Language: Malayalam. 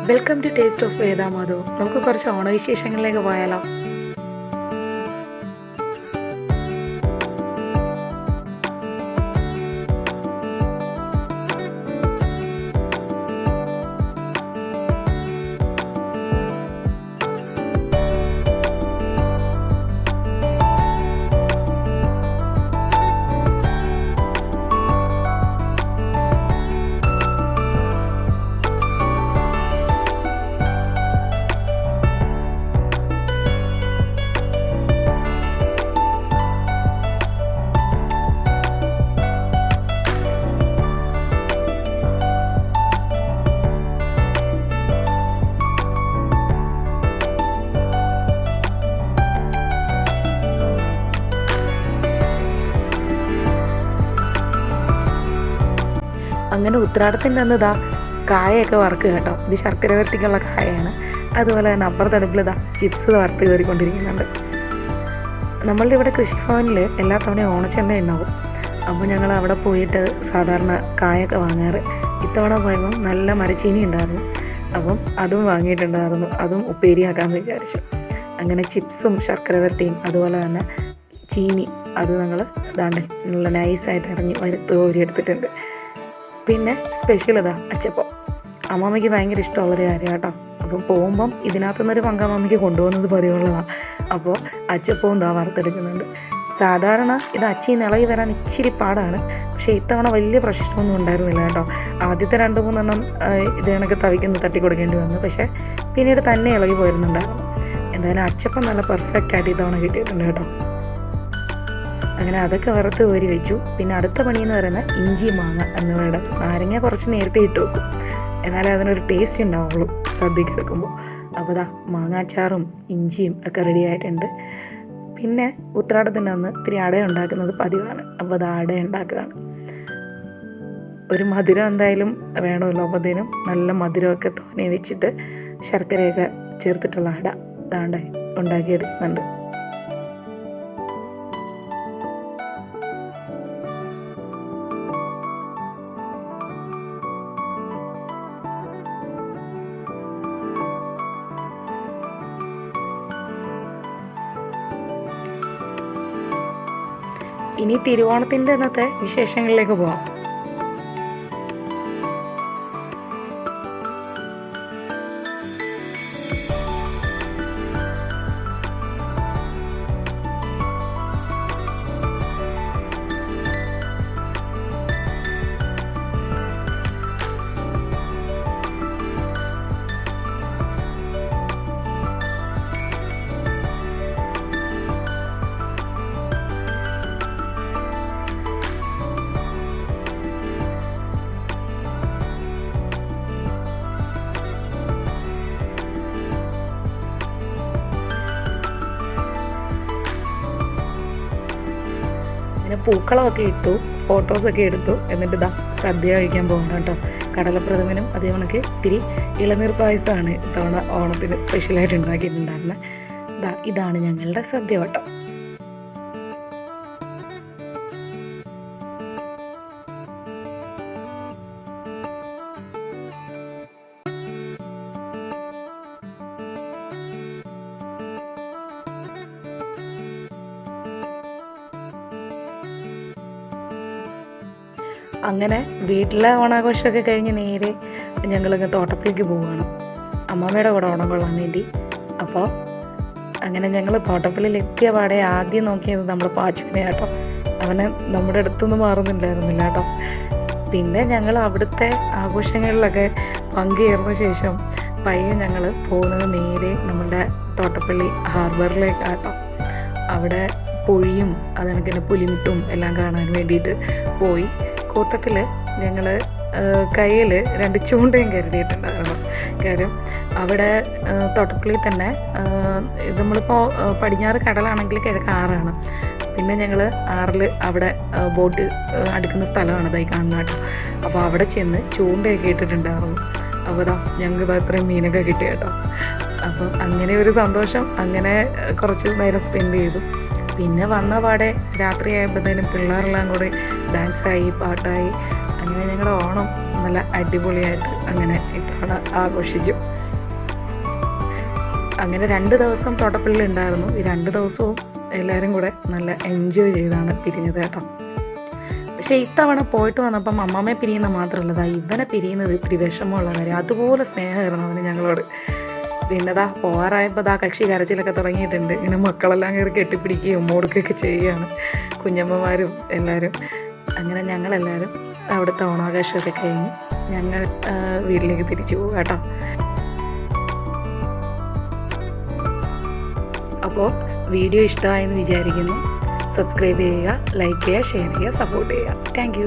വെൽക്കം ടു ടേസ്റ്റ് ഓഫ് വേദ മാധവ്. നമുക്ക് കുറച്ച് ഓണവിശേഷങ്ങളിലേക്ക് പോയാലോ? അങ്ങനെ ഉത്രാടത്തിൻ്റെ അന്ന് കായൊക്കെ വറുക്കുക കേട്ടോ. ഇത് ശർക്കര വരട്ടിക്കുള്ള കായാണ്. അതുപോലെ തന്നെ അപ്പുറത്തടുപ്പിൽ ചിപ്സ് വറുത്ത് കയറിക്കൊണ്ടിരിക്കുന്നുണ്ട്. നമ്മളുടെ ഇവിടെ കൃഷിഭവനിൽ എല്ലാ തവണയും ഓണച്ചന്ത ഉണ്ടാവും. അപ്പോൾ ഞങ്ങൾ അവിടെ പോയിട്ട് സാധാരണ കായൊക്കെ വാങ്ങാറ്. ഇത്തവണ പോയപ്പം നല്ല മരച്ചീനി ഉണ്ടായിരുന്നു. അപ്പം അതും വാങ്ങിയിട്ടുണ്ടായിരുന്നു. അതും ഉപ്പേരിയാക്കാമെന്ന് വിചാരിച്ചു. അങ്ങനെ ചിപ്സും ശർക്കര വരട്ടിയും അതുപോലെ തന്നെ ചീനി അത് ഞങ്ങൾ നല്ല നൈസായിട്ട് ഇറങ്ങി കോരി എടുത്തിട്ടുണ്ട്. പിന്നെ സ്പെഷ്യൽ അച്ചപ്പം. അമ്മമ്മയ്ക്ക് ഭയങ്കര ഇഷ്ടമുള്ളൊരു കാര്യം കേട്ടോ. അപ്പം പോകുമ്പം ഇതിനകത്തുനിന്നൊരു പങ്ക് അമ്മമ്മയ്ക്ക് കൊണ്ടുപോകുന്നത് പതിവുള്ളതാണ്. അപ്പോൾ അച്ചപ്പവും വറുത്തെടുക്കുന്നുണ്ട്. സാധാരണ ഇത് അച്ചിയിൽ നിന്ന് ഇളകി വരാൻ ഇച്ചിരി പാടാണ്. പക്ഷേ ഇത്തവണ വലിയ പ്രശ്നമൊന്നും ഉണ്ടായിരുന്നില്ല കേട്ടോ. ആദ്യത്തെ 2-3 ഇത് കണക്ക് തവിക്കുന്ന തട്ടി കൊടുക്കേണ്ടി വന്നു. പക്ഷേ പിന്നീട് തന്നെ ഇളകി പോയിരുന്നുണ്ടായിരുന്നു. എന്തായാലും അച്ചപ്പം നല്ല പെർഫെക്റ്റായിട്ട് ഇത്തവണ കിട്ടിയിട്ടുണ്ട് കേട്ടോ. അങ്ങനെ അതൊക്കെ വറുത്ത് കോരി വെച്ചു. പിന്നെ അടുത്ത പണിയെന്ന് പറയുന്നത് ഇഞ്ചി മാങ്ങ എന്നിവയുടെ നാരങ്ങ കുറച്ച് നേരത്തെ ഇട്ട് വെക്കും, എന്നാലേ അതിനൊരു ടേസ്റ്റ് ഉണ്ടാവുള്ളൂ സദ്യക്ക് എടുക്കുമ്പോൾ. അപ്പോൾ മാങ്ങാച്ചാറും ഇഞ്ചിയും ഒക്കെ റെഡി ആയിട്ടുണ്ട്. പിന്നെ ഉത്രാടത്തിൻ്റെ അന്ന് ഇത്തിരി അട ഉണ്ടാക്കുന്നത് പതിവാണ്. അപ്പോൾ അട ഉണ്ടാക്കുകയാണ്. ഒരു മധുരം എന്തായാലും വേണമല്ലോ. അപ്പോൾ നല്ല മധുരമൊക്കെ തോനെ വെച്ചിട്ട് ശർക്കരയൊക്കെ ചേർത്തിട്ടുള്ള അട ഉണ്ടാക്കിയെടുക്കുന്നുണ്ട്. ഇനി തിരുവോണത്തിൻ്റെ അന്നത്തെ വിശേഷങ്ങളിലേക്ക് പോകാം. അങ്ങനെ പൂക്കളമൊക്കെ ഇട്ടു, ഫോട്ടോസൊക്കെ എടുത്തു. എന്നിട്ട് സദ്യ കഴിക്കാൻ പോകണം കേട്ടോ. കടലപ്രഥമനും അതേ കണക്ക് ഇത്തിരി ഇളനീർ പായസമാണ് ഇത്തവണ ഓണത്തിന് സ്പെഷ്യലായിട്ട് ഉണ്ടാക്കിയിട്ടുണ്ടായിരുന്നത്. ഇതാണ് ഞങ്ങളുടെ സദ്യ വട്ടം. അങ്ങനെ വീട്ടിലെ ഓണാഘോഷമൊക്കെ കഴിഞ്ഞ് നേരെ ഞങ്ങളിങ്ങ് തോട്ടപ്പള്ളിക്ക് പോവുകയാണ് അമ്മമ്മയുടെ കൂടെ ഓണം കൊള്ളാൻ വേണ്ടി. അപ്പോൾ അങ്ങനെ ഞങ്ങൾ തോട്ടപ്പള്ളിയിൽ എത്തിയ പാടെ ആദ്യം നോക്കിയത് നമ്മൾ പാച്ചുവിനെ കേട്ടോ. അവനെ നമ്മുടെ അടുത്തൊന്നും മാറുന്നില്ലായിരുന്നില്ല കേട്ടോ. പിന്നെ ഞങ്ങൾ അവിടുത്തെ ആഘോഷങ്ങളിലൊക്കെ പങ്കുചേർന്ന ശേഷം പയ്യെ ഞങ്ങൾ പോകുന്നത് നേരെ നമ്മുടെ തോട്ടപ്പള്ളി ഹാർബറിലേക്ക് കേട്ടോ. അവിടെ പൊഴിയും അതിനൊക്കെ പുലിമുട്ടും എല്ലാം കാണാൻ വേണ്ടിയിട്ട് പോയി. കൂട്ടത്തിൽ ഞങ്ങൾ കയ്യിൽ 2 ചൂണ്ടയും കരുതിയിട്ടുണ്ടായിരുന്നു. കാര്യം അവിടെ തോട്ടപ്പള്ളിയിൽ തന്നെ നമ്മളിപ്പോൾ പടിഞ്ഞാറ് കടലാണെങ്കിൽ കിഴക്ക് ആറാണ്. പിന്നെ ഞങ്ങൾ ആറിൽ അവിടെ ബോട്ട് അടുക്കുന്ന സ്ഥലമാണ് ഇതായി കാണുന്ന കേട്ടോ. അപ്പോൾ അവിടെ ചെന്ന് ചൂണ്ടയൊക്കെ ഇട്ടിട്ടുണ്ടായിരുന്നു. അപ്പോൾ ഞങ്ങൾക്ക് അത്രയും മീനൊക്കെ കിട്ടി കേട്ടോ. അപ്പോൾ അങ്ങനെ ഒരു സന്തോഷം. അങ്ങനെ കുറച്ച് നേരം സ്പെൻഡ് ചെയ്തു. പിന്നെ വന്ന പാടെ രാത്രിയായപ്പോഴത്തേനും പിള്ളേരെല്ലാം കൂടി ഡാൻസായി പാട്ടായി അങ്ങനെ ഞങ്ങളുടെ ഓണം നല്ല അടിപൊളിയായിട്ട് അങ്ങനെ ഇത്തവണ ആഘോഷിച്ചു. അങ്ങനെ 2 ദിവസം തോട്ടപ്പള്ളി ഉണ്ടായിരുന്നു. ഈ 2 ദിവസവും എല്ലാവരും കൂടെ നല്ല എൻജോയ് ചെയ്താണ് പിരിഞ്ഞത് കേട്ടോ. പക്ഷേ ഇത്തവണ പോയിട്ട് വന്നപ്പം അമ്മമ്മയെ പിരിയുന്ന മാത്രമല്ല, ഇവനെ പിരിയുന്നത് ഇത്തിരി വിഷമമുള്ള കാര്യം. അതുപോലെ സ്നേഹമായിരുന്നു അവന് ഞങ്ങളോട്. പിന്നെ പോകാറായപ്പോൾ കക്ഷി കരച്ചിലൊക്കെ തുടങ്ങിയിട്ടുണ്ട്. ഇങ്ങനെ മക്കളെല്ലാം കയറി കെട്ടിപ്പിടിക്കുകയും ഉമ്മോടുക്കുകയൊക്കെ ചെയ്യുകയാണ്, കുഞ്ഞമ്മമാരും എല്ലാവരും. അങ്ങനെ ഞങ്ങളെല്ലാവരും അവിടുത്തെ ഓണാഘോഷമൊക്കെ കഴിഞ്ഞ് ഞങ്ങൾ വീട്ടിലേക്ക് തിരിച്ചു പോകും കേട്ടോ. അപ്പോൾ വീഡിയോ ഇഷ്ടമായെന്ന് വിചാരിക്കുന്നു. സബ്സ്ക്രൈബ് ചെയ്യുക, ലൈക്ക് ചെയ്യുക, ഷെയർ ചെയ്യുക, സപ്പോർട്ട് ചെയ്യുക. താങ്ക്